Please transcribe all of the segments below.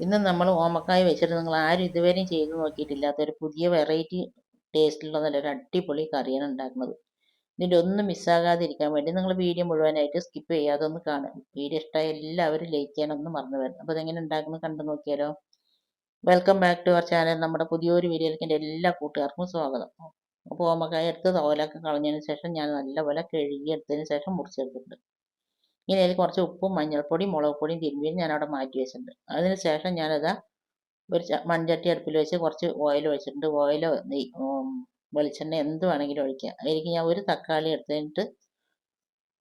ഇന്ന് നമ്മൾ ഓമക്കായ വെച്ചിട്ട് നിങ്ങൾ ആരും ഇതുവരെയും ചെയ്ത് നോക്കിയിട്ടില്ലാത്ത ഒരു പുതിയ വെറൈറ്റി ടേസ്റ്റിലുള്ള നല്ലൊരു അടിപൊളി കറിയാണ് ഉണ്ടാക്കുന്നത്. ഇതിൻ്റെ ഒന്നും മിസ്സാകാതിരിക്കാൻ വേണ്ടി നിങ്ങൾ വീഡിയോ മുഴുവനായിട്ട് സ്കിപ്പ് ചെയ്യാതെ ഒന്ന് കാണുക. വീഡിയോ ഇഷ്ടമായ എല്ലാവരും ലൈക്ക് ചെയ്യാനൊന്നും മറന്നു വരണം. അപ്പോൾ ഇതെങ്ങനെ ഉണ്ടാക്കുന്നത് കണ്ടു നോക്കിയാലോ. Welcome back to our channel. നമ്മുടെ പുതിയൊരു വീഡിയോയിലേക്ക് എൻ്റെ എല്ലാ കൂട്ടുകാർക്കും സ്വാഗതം. അപ്പോൾ ഓമക്കായ എടുത്ത് തോലൊക്കെ കളഞ്ഞതിന് ശേഷം ഞാൻ നല്ലപോലെ കഴുകി എടുത്തതിന് ശേഷം മുറിച്ചെടുത്തിട്ടുണ്ട്. ഇനി അതിൽ കുറച്ച് ഉപ്പും മഞ്ഞൾപ്പൊടിയും മുളക് പൊടിയും തിരുമ്മിയും ഞാൻ അവിടെ മാറ്റി വെച്ചിട്ടുണ്ട്. അതിന് ശേഷം ഞാനത് ഒരു മൺചട്ടി അടുപ്പിൽ വെച്ച് കുറച്ച് ഓയിൽ ഒഴിച്ചിട്ടുണ്ട്. ഓയിലോ വെളിച്ചെണ്ണ എന്ത് വേണമെങ്കിലും ഒഴിക്കാം. അതിലേക്ക് ഞാൻ ഒരു തക്കാളി എടുത്തിട്ട്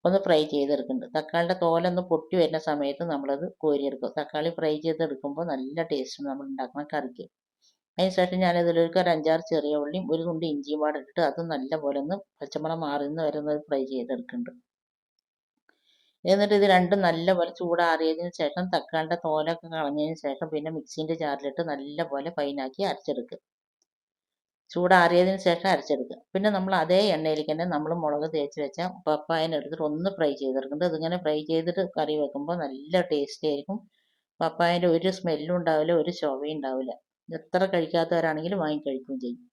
ഒന്ന് ഫ്രൈ ചെയ്തെടുക്കുന്നുണ്ട്. തക്കാളിയുടെ തോലൊന്ന് പൊട്ടി വരുന്ന സമയത്ത് നമ്മളത് കോരിയെടുക്കും. തക്കാളി ഫ്രൈ ചെയ്തെടുക്കുമ്പോൾ നല്ല ടേസ്റ്റ് നമ്മൾ ഉണ്ടാക്കുന്ന കറിക്ക്. അതിനുശേഷം ഞാനതിലേക്ക് ഒരു 5-6 ചെറിയ ഉള്ളിയും ഒരു തുണ്ട് ഇഞ്ചിയും പാടെ ഇട്ടിട്ട് അത് നല്ലപോലെ ഒന്ന് പച്ചമണം മാറുന്ന വരെ ഒന്ന് ഫ്രൈ ചെയ്തെടുക്കുന്നുണ്ട്. എന്നിട്ട് ഇത് രണ്ടും നല്ലപോലെ ചൂടാറിയതിന് ശേഷം തക്കാളിയുടെ തോലൊക്കെ കളഞ്ഞതിന് ശേഷം പിന്നെ മിക്സീൻ്റെ ജാറിലിട്ട് നല്ലപോലെ ഫൈനാക്കി അരച്ചെടുക്കുക. ചൂടാറിയതിന് ശേഷം അരച്ചെടുക്കുക. പിന്നെ നമ്മൾ അതേ എണ്ണയിലേക്ക് തന്നെ നമ്മൾ മുളക് തേച്ച് വെച്ച പപ്പായനെ എടുത്തിട്ട് ഒന്ന് ഫ്രൈ ചെയ്തെടുക്കുന്നുണ്ട്. അതിങ്ങനെ ഫ്രൈ ചെയ്തിട്ട് കറി വെക്കുമ്പോൾ നല്ല ടേസ്റ്റ് ആയിരിക്കും. പപ്പായൻ്റെ ഒരു സ്മെല്ലും ഉണ്ടാവില്ല, ഒരു ചൊവയും ഉണ്ടാവില്ല. എത്ര കഴിക്കാത്തവരാണെങ്കിലും വാങ്ങി കഴിക്കുകയും ചെയ്യും.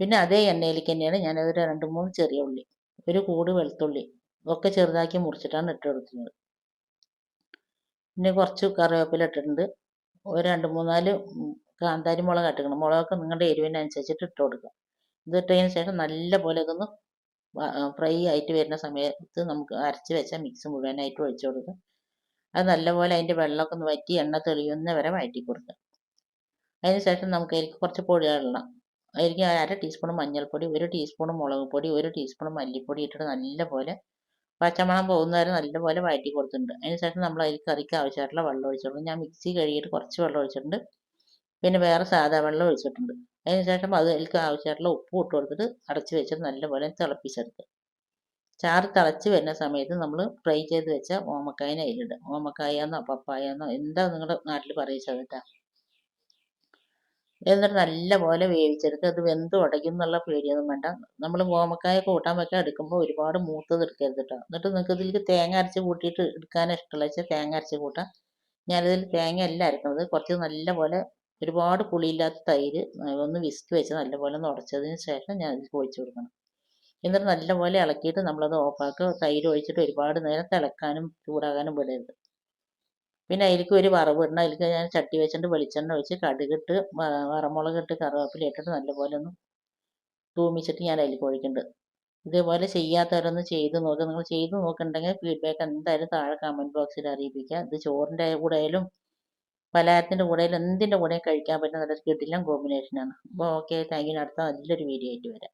പിന്നെ അതേ എണ്ണയിലേക്ക് തന്നെയാണ് ഞാനതൊരു 2-3 ചെറിയ ഉള്ളി, ഒരു കൂട് വെളുത്തുള്ളി ഒക്കെ ചെറുതാക്കി മുറിച്ചിട്ടാണ് ഇട്ട് കൊടുക്കുന്നത്. പിന്നെ കുറച്ച് കറിവേപ്പില ഇട്ടിട്ടുണ്ട്. ഒരു 2-3-4 കാന്താരി മുളക് ഇട്ടിട്ടുണ്ട്. മുളകൊക്കെ നിങ്ങളുടെ എരിവിനനുസരിച്ചിട്ട് ഇട്ട് കൊടുക്കുക. ഇത് ഇട്ടതിന് ശേഷം നല്ലപോലെ ഇതൊന്ന് ഫ്രൈ ആയിട്ട് വരുന്ന സമയത്ത് നമുക്ക് അരച്ച് വെച്ച മിക്സ് മുഴുവനായിട്ട് ഒഴിച്ചു കൊടുക്കുക. അത് നല്ലപോലെ അതിൻ്റെ വെള്ളമൊക്കെ ഒന്ന് വറ്റി എണ്ണ തെളിയുന്ന വരെ വഴറ്റി കൊടുക്കുക. അതിന് ശേഷം നമുക്ക് അതിലേക്ക് കുറച്ച് പൊടികളിടണം. അതിലേക്ക് 1/2 ടീസ്പൂൺ മഞ്ഞൾപ്പൊടി, 1 ടീസ്പൂൺ മുളക് പൊടി, 1 ടീസ്പൂൺ മല്ലിപ്പൊടി ഇട്ടിട്ട് നല്ലപോലെ പച്ചമണം പോകുന്നവരെ നല്ലപോലെ വഴറ്റി കൊടുത്തിട്ടുണ്ട്. അതിന് ശേഷം നമ്മൾ അതിൽ കറിക്ക് ആവശ്യമായിട്ടുള്ള വെള്ളം ഒഴിച്ചിട്ടുണ്ട്. ഞാൻ മിക്സി കഴുകിയിട്ട് കുറച്ച് വെള്ളം ഒഴിച്ചിട്ടുണ്ട്. പിന്നെ വേറെ സാധാ വെള്ളം ഒഴിച്ചിട്ടുണ്ട്. അതിന് ശേഷം അതിലേക്ക് ആവശ്യമായിട്ടുള്ള ഉപ്പും ഇട്ട് കൊടുത്തിട്ട് അടച്ച് വെച്ചിട്ട് നല്ലപോലെ തിളപ്പിച്ചെടുക്കുക. ചാറ് തിളച്ച് വരുന്ന സമയത്ത് നമ്മൾ ഫ്രൈ ചെയ്ത് വെച്ച ഓമക്കായനെ അതിലിടുക. ഓമക്കായെന്നോ പപ്പായെന്നോ എന്താ നിങ്ങളുടെ നാട്ടിൽ പറയുക കേട്ടോ. എന്നിട്ട് നല്ലപോലെ വേവിച്ചെടുക്കുക. അത് വെന്ത് ഉടയും എന്നുള്ള പേടിയൊന്നും വേണ്ട. നമ്മൾ ഓമക്കായ കൂട്ടാൻ വെക്കാൻ എടുക്കുമ്പോൾ ഒരുപാട് മൂത്തത് എടുക്കരുത് കേട്ടോ. എന്നിട്ട് നിങ്ങൾക്ക് ഇതിലേക്ക് തേങ്ങ അരച്ച് കൂട്ടിയിട്ട് എടുക്കാൻ ഇഷ്ടമുള്ള വെച്ചാൽ തേങ്ങ അരച്ച് കൂട്ടാം. ഞാനിതിൽ തേങ്ങ അല്ല അരക്കുന്നത്. കുറച്ച് നല്ലപോലെ ഒരുപാട് പുളിയില്ലാത്ത തൈര് ഒന്ന് വിസ്ക് വെച്ച് നല്ലപോലെ ഒന്ന് ഉടച്ചതിന് ശേഷം ഞാൻ ഇതിൽ ഒഴിച്ച് കൊടുക്കണം. എന്നിട്ട് നല്ലപോലെ ഇളക്കിയിട്ട് നമ്മളത് ഓഫാക്കുക. തൈര് ഒഴിച്ചിട്ട് ഒരുപാട് നേരം തിളക്കാനും ചൂടാകാനും വിടരുത്. പിന്നെ അതിലേക്ക് ഒരു വറവ് ഇടണം. അതിലേക്ക് ഞാൻ ചട്ടി വെച്ചിട്ട് വെളിച്ചെണ്ണ ഒഴിച്ച് കടുകിട്ട് വറമുളക് ഇട്ട് കറിവേപ്പില ഇട്ടിട്ട് നല്ലപോലെ ഒന്ന് തൂമിച്ചിട്ട് ഞാൻ അതിലേക്ക് ഒഴിക്കുന്നുണ്ട്. ഇതേപോലെ ചെയ്യാത്തവരൊന്ന് ചെയ്ത് നോക്കുക. നിങ്ങൾ ചെയ്ത് നോക്കുന്നുണ്ടെങ്കിൽ ഫീഡ്ബാക്ക് എന്തായാലും താഴെ കമൻറ്റ് ബോക്സിൽ അറിയിപ്പിക്കുക. ഇത് ചോറിൻ്റെ കൂടെയായാലും പലഹാരത്തിൻ്റെ കൂടെയായാലും എന്തിൻ്റെ കൂടെയും കഴിക്കാൻ പറ്റുന്ന നല്ലൊരു കിടിലൻ കോമ്പിനേഷനാണ്. അപ്പോൾ ഓക്കെ, താങ്ക് യു. അടുത്ത നല്ലൊരു വീഡിയോ ആയിട്ട് വരാം.